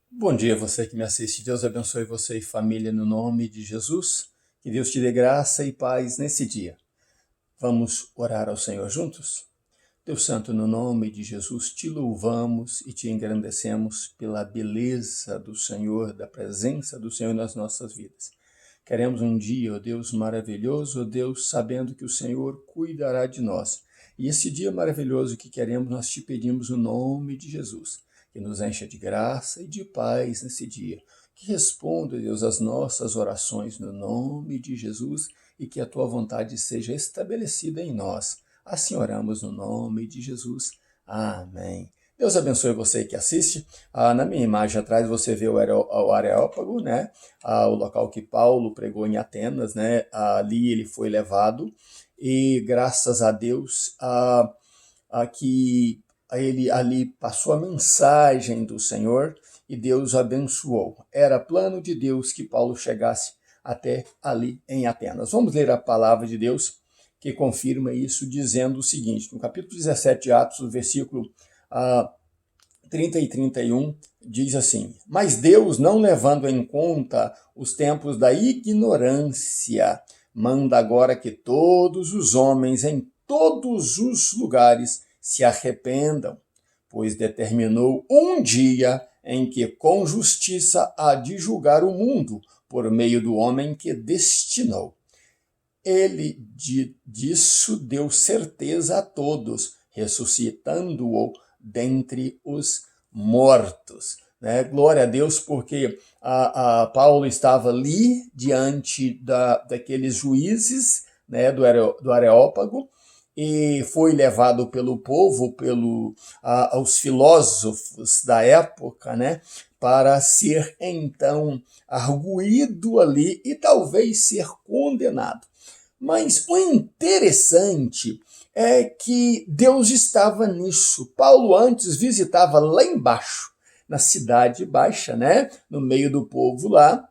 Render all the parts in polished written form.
Bom dia, você que me assiste. Deus abençoe você e família no nome de Jesus. Que Deus te dê graça e paz nesse dia. Vamos orar ao Senhor juntos? Deus Santo, no nome de Jesus, te louvamos e te engrandecemos pela beleza do Senhor, da presença do Senhor nas nossas vidas. Queremos um dia, ó Deus maravilhoso, ó Deus, sabendo que o Senhor cuidará de nós. E esse dia maravilhoso que queremos, nós te pedimos no nome de Jesus, que nos encha de graça e de paz nesse dia. Que responda, Deus, as nossas orações no nome de Jesus e que a tua vontade seja estabelecida em nós. Assim oramos no nome de Jesus. Amém. Deus abençoe você que assiste. Na minha imagem atrás você vê o Areópago, né? O local que Paulo pregou em Atenas, né? Ali ele foi levado e graças a Deus que ele ali passou a mensagem do Senhor e Deus o abençoou. Era plano de Deus que Paulo chegasse até ali em Atenas. Vamos ler a palavra de Deus que confirma isso, dizendo o seguinte, no capítulo 17 de Atos, no versículo 30 e 31, diz assim: Mas Deus, não levando em conta os tempos da ignorância, manda agora que todos os homens em todos os lugares se arrependam, pois determinou um dia em que com justiça há de julgar o mundo por meio do homem que destinou. Ele disso deu certeza a todos, ressuscitando-o dentre os mortos. Né? Glória a Deus, porque Paulo estava ali diante daqueles juízes, né, do Areópago, e foi levado pelo povo, aos filósofos da época, né, para ser então arguído ali e talvez ser condenado. Mas o interessante é que Deus estava nisso. Paulo antes visitava lá embaixo, na cidade baixa, né? No meio do povo lá.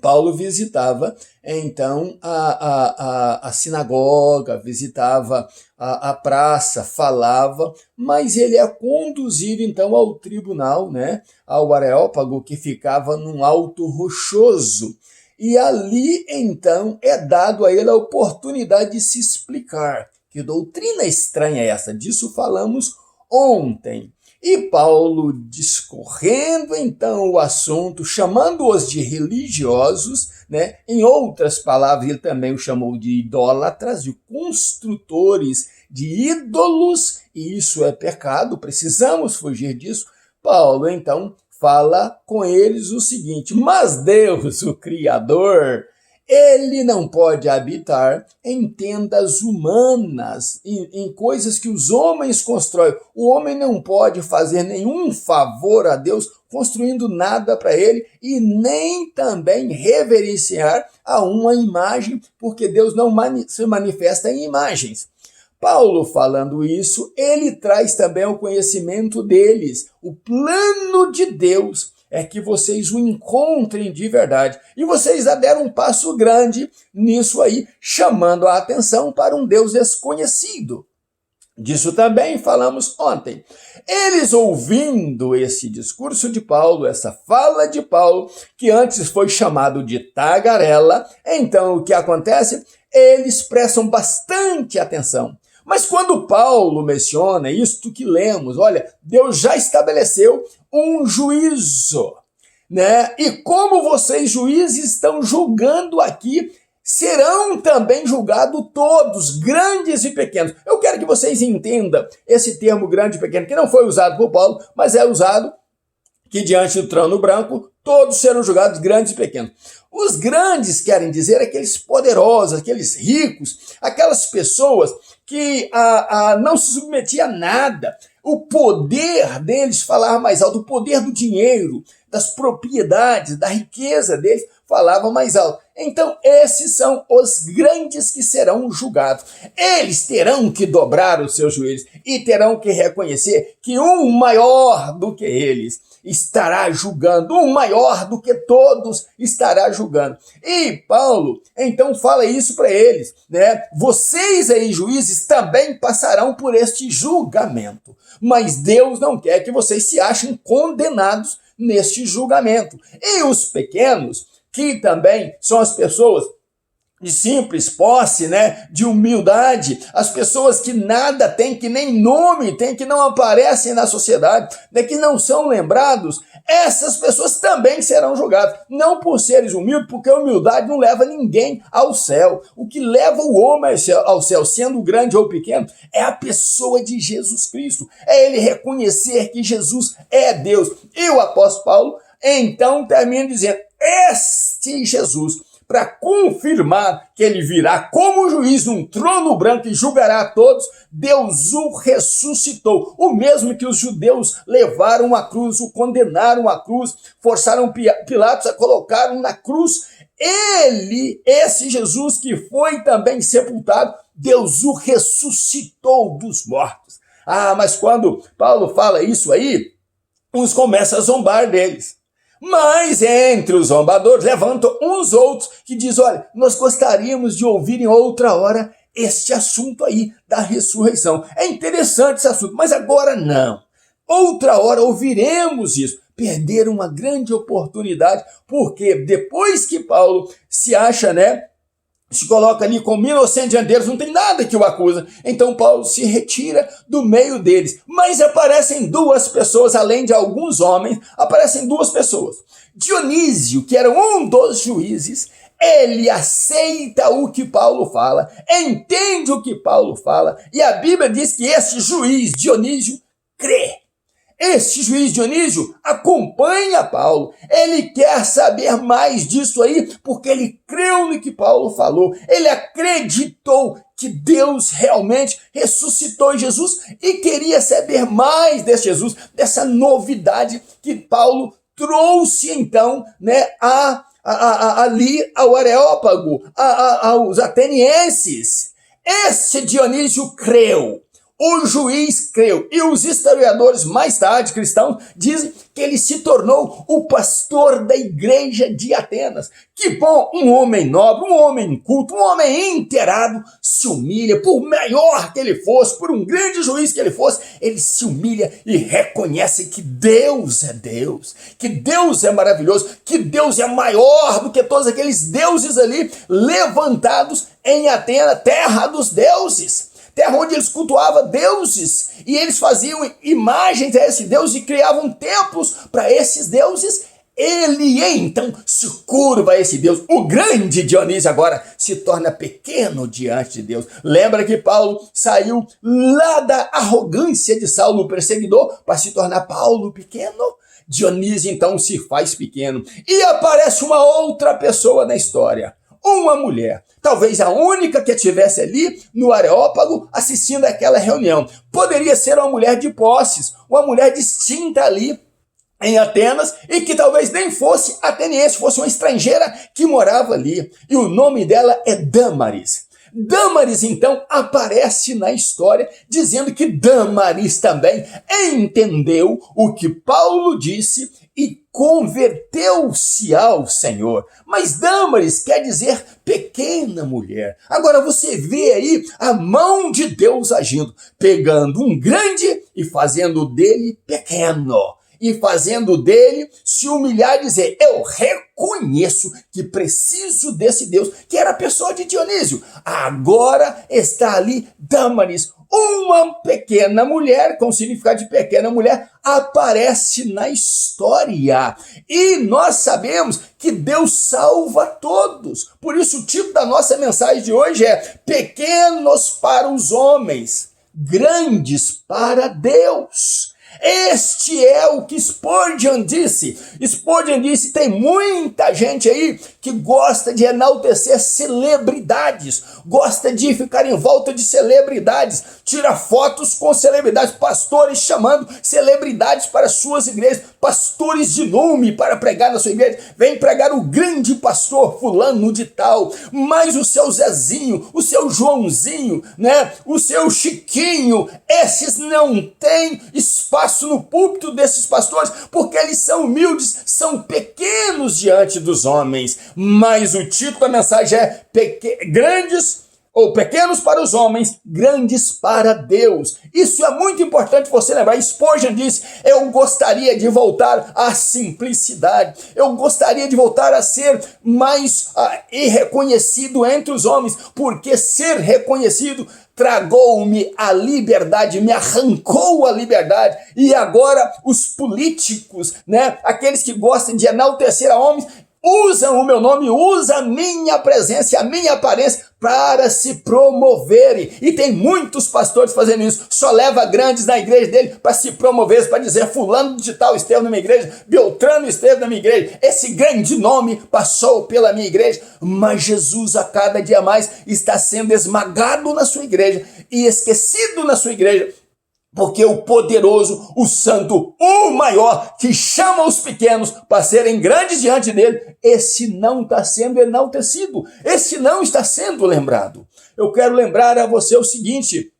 Paulo visitava, então, a sinagoga, visitava a praça, falava, mas ele é conduzido, então, ao tribunal, né? Ao Areópago, que ficava num alto rochoso. E ali, então, é dado a ele a oportunidade de se explicar. Que doutrina estranha é essa? Disso falamos ontem. E Paulo, discorrendo então o assunto, chamando-os de religiosos, né? Em outras palavras, ele também os chamou de idólatras, de construtores de ídolos, e isso é pecado, precisamos fugir disso. Paulo, então, fala com eles o seguinte: mas Deus, o Criador, ele não pode habitar em tendas humanas, em coisas que os homens constroem. O homem não pode fazer nenhum favor a Deus construindo nada para ele e nem também reverenciar a uma imagem, porque Deus não se manifesta em imagens. Paulo, falando isso, ele traz também o conhecimento deles. O plano de Deus é que vocês o encontrem de verdade. E vocês já deram um passo grande nisso aí, chamando a atenção para um Deus desconhecido. Disso também falamos ontem. Eles, ouvindo esse discurso de Paulo, essa fala de Paulo, que antes foi chamado de tagarela, então o que acontece? Eles prestam bastante atenção. Mas quando Paulo menciona isto que lemos, olha, Deus já estabeleceu um juízo, né? E como vocês, juízes, estão julgando aqui, serão também julgados todos, grandes e pequenos. Eu quero que vocês entendam esse termo grande e pequeno, que não foi usado por Paulo, mas é usado que diante do trono branco, todos serão julgados, grandes e pequenos. Os grandes querem dizer aqueles poderosos, aqueles ricos, aquelas pessoas que não se submetiam a nada. O poder deles falava mais alto, o poder do dinheiro, das propriedades, da riqueza deles falava mais alto. Então, esses são os grandes que serão julgados. Eles terão que dobrar os seus joelhos e terão que reconhecer que um maior do que eles estará julgando, um maior do que todos estará julgando. E Paulo, então, fala isso para eles, né? Vocês aí, juízes, também passarão por este julgamento, mas Deus não quer que vocês se achem condenados neste julgamento. E os pequenos, que também são as pessoas de simples posse, né, de humildade, as pessoas que nada têm, que nem nome têm, que não aparecem na sociedade, né, que não são lembrados, essas pessoas também serão julgadas, não por seres humildes, porque a humildade não leva ninguém ao céu. O que leva o homem ao céu, sendo grande ou pequeno, é a pessoa de Jesus Cristo, é ele reconhecer que Jesus é Deus. E o apóstolo Paulo, então, termina dizendo, este Jesus, para confirmar que ele virá como juiz num trono branco e julgará a todos, Deus o ressuscitou. O mesmo que os judeus levaram à cruz, o condenaram à cruz, forçaram Pilatos a colocá-lo na cruz. Ele, esse Jesus que foi também sepultado, Deus o ressuscitou dos mortos. Ah, mas quando Paulo fala isso aí, uns começam a zombar deles. Mas entre os zombadores levantam uns outros que dizem, olha, nós gostaríamos de ouvir em outra hora este assunto aí da ressurreição. É interessante esse assunto, mas agora não. Outra hora ouviremos isso. Perderam uma grande oportunidade, porque depois que Paulo se acha, né, se coloca ali como inocente diante deles, não tem nada que o acusa. Então Paulo se retira do meio deles. Mas aparecem duas pessoas, além de alguns homens, aparecem duas pessoas. Dionísio, que era um dos juízes, ele aceita o que Paulo fala, entende o que Paulo fala, e a Bíblia diz que esse juiz, Dionísio, crê. Esse juiz Dionísio acompanha Paulo, ele quer saber mais disso aí, porque ele creu no que Paulo falou, ele acreditou que Deus realmente ressuscitou Jesus e queria saber mais desse Jesus, dessa novidade que Paulo trouxe então, né, ali ao Areópago, aos atenienses. Esse Dionísio creu. O juiz creu, e os historiadores mais tarde, cristãos, dizem que ele se tornou o pastor da igreja de Atenas. Que bom, um homem nobre, um homem culto, um homem inteirado, se humilha, por maior que ele fosse, por um grande juiz que ele se humilha e reconhece que Deus é Deus, que Deus é maravilhoso, que Deus é maior do que todos aqueles deuses ali levantados em Atenas, terra dos deuses. Terra onde eles cultuavam deuses, e eles faziam imagens a esses deuses e criavam templos para esses deuses. Ele então se curva a esse Deus. O grande Dionísio agora se torna pequeno diante de Deus. Lembra que Paulo saiu lá da arrogância de Saulo, o perseguidor, para se tornar Paulo pequeno? Dionísio então se faz pequeno. E aparece uma outra pessoa na história. Uma mulher, talvez a única que estivesse ali no Areópago assistindo aquela reunião. Poderia ser uma mulher de posses, uma mulher distinta ali em Atenas e que talvez nem fosse ateniense, fosse uma estrangeira que morava ali. E o nome dela é Dâmaris. Dâmaris, então, aparece na história dizendo que Dâmaris também entendeu o que Paulo disse e converteu-se ao Senhor. Mas Dâmaris quer dizer pequena mulher. Agora você vê aí a mão de Deus agindo, pegando um grande e fazendo dele pequeno. E fazendo dele se humilhar e dizer, eu reconheço que preciso desse Deus, que era a pessoa de Dionísio. Agora está ali Dâmaris, uma pequena mulher, com significado de pequena mulher, aparece na história. E nós sabemos que Deus salva todos. Por isso o título da nossa mensagem de hoje é Pequenos para os homens, grandes para Deus. Este é o que Spurgeon disse. Spurgeon disse, tem muita gente aí que gosta de enaltecer celebridades, gosta de ficar em volta de celebridades, tira fotos com celebridades, pastores chamando celebridades para suas igrejas, pastores de nome para pregar na sua igreja, vem pregar o grande pastor fulano de tal, mas o seu Zezinho, o seu Joãozinho, né, o seu Chiquinho, esses não têm espaço no púlpito desses pastores, porque eles são humildes, são pequenos diante dos homens. Mas o título da mensagem é grandes ou pequenos para os homens, grandes para Deus. Isso é muito importante você lembrar. Spurgeon disse: eu gostaria de voltar à simplicidade, eu gostaria de voltar a ser mais irreconhecido entre os homens, porque ser reconhecido tragou-me a liberdade, me arrancou a liberdade, e agora os políticos, né, aqueles que gostam de enaltecer a homens, usam o meu nome, usam a minha presença, a minha aparência para se promoverem. E tem muitos pastores fazendo isso. Só leva grandes na igreja dele para se promover, para dizer: fulano de tal esteve na minha igreja, Beltrano esteve na minha igreja. Esse grande nome passou pela minha igreja. Mas Jesus, a cada dia mais, está sendo esmagado na sua igreja e esquecido na sua igreja. Porque o poderoso, o santo, o maior, que chama os pequenos para serem grandes diante dele, esse não está sendo enaltecido, esse não está sendo lembrado. Eu quero lembrar a você o seguinte: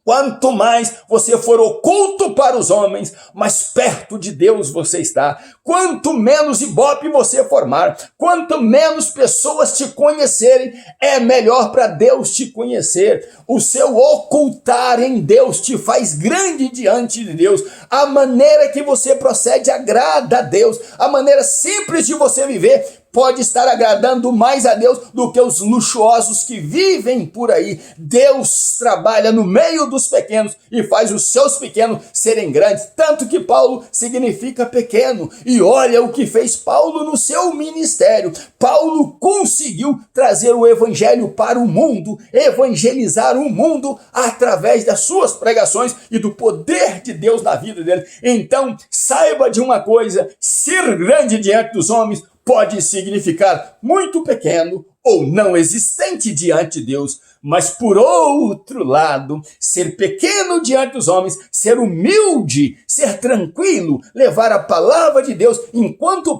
quanto mais você for oculto para os homens, mais perto de Deus você está. Quanto menos ibope você formar, quanto menos pessoas te conhecerem, é melhor para Deus te conhecer. O seu ocultar em Deus te faz grande diante de Deus. A maneira que você procede agrada a Deus. A maneira simples de você viver pode estar agradando mais a Deus do que os luxuosos que vivem por aí. Deus trabalha no meio dos pequenos e faz os seus pequenos serem grandes. Tanto que Paulo significa pequeno. E olha o que fez Paulo no seu ministério. Paulo conseguiu trazer o evangelho para o mundo, evangelizar o mundo através das suas pregações e do poder de Deus na vida dele. Então, saiba de uma coisa: ser grande diante dos homens pode significar muito pequeno ou não existente diante de Deus. Mas, por outro lado, ser pequeno diante dos homens, ser humilde, ser tranquilo, levar a palavra de Deus enquanto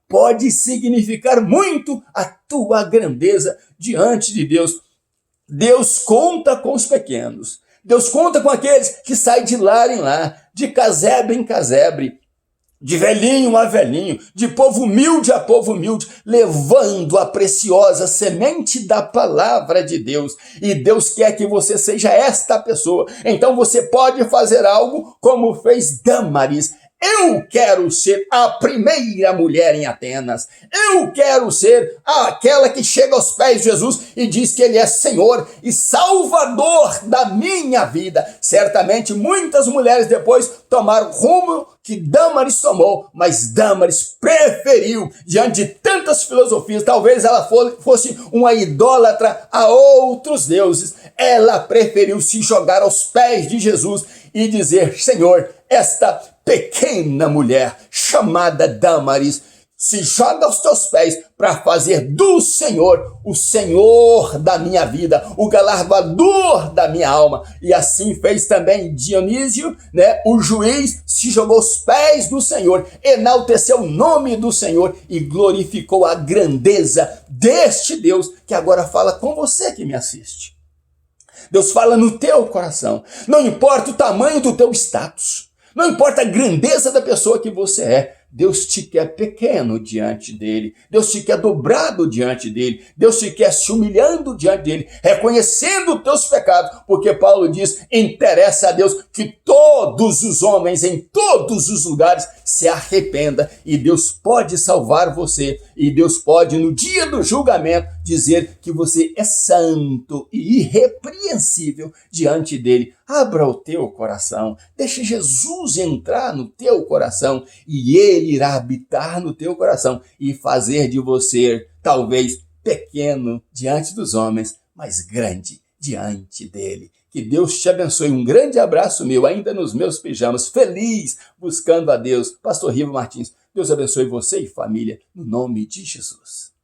pode significar muito a tua grandeza diante de Deus. Deus conta com os pequenos. Deus conta com aqueles que saem de lar em lar, de casebre em casebre, de velhinho a velhinho, de povo humilde a povo humilde, levando a preciosa semente da palavra de Deus. E Deus quer que você seja esta pessoa. Então você pode fazer algo como fez Dâmaris. Eu quero ser a primeira mulher em Atenas. Eu quero ser aquela que chega aos pés de Jesus e diz que Ele é Senhor e Salvador da minha vida. Certamente muitas mulheres depois tomaram o rumo que Dâmaris tomou, mas Dâmaris preferiu, diante de tantas filosofias, talvez ela fosse uma idólatra a outros deuses, ela preferiu se jogar aos pés de Jesus e dizer: Senhor, esta pequena mulher chamada Dâmaris se joga aos teus pés para fazer do Senhor o Senhor da minha vida, o galardoador da minha alma. E assim fez também Dionísio, né? O juiz se jogou aos pés do Senhor, enalteceu o nome do Senhor e glorificou a grandeza deste Deus que agora fala com você que me assiste. Deus fala no teu coração. Não importa o tamanho do teu status, não importa a grandeza da pessoa que você é, Deus te quer pequeno diante dele. Deus te quer dobrado diante dele. Deus te quer se humilhando diante dele, reconhecendo os teus pecados, porque Paulo diz: interessa a Deus que todos os homens em todos os lugares se arrependam, e Deus pode salvar você, e Deus pode no dia do julgamento dizer que você é santo e irrepreensível diante dele. Abra o teu coração, deixe Jesus entrar no teu coração e Ele irá habitar no teu coração e fazer de você, talvez pequeno diante dos homens, mas grande diante dele. Que Deus te abençoe. Um grande abraço meu, ainda nos meus pijamas, feliz, buscando a Deus. Pastor Riva Martins, Deus abençoe você e família, no nome de Jesus.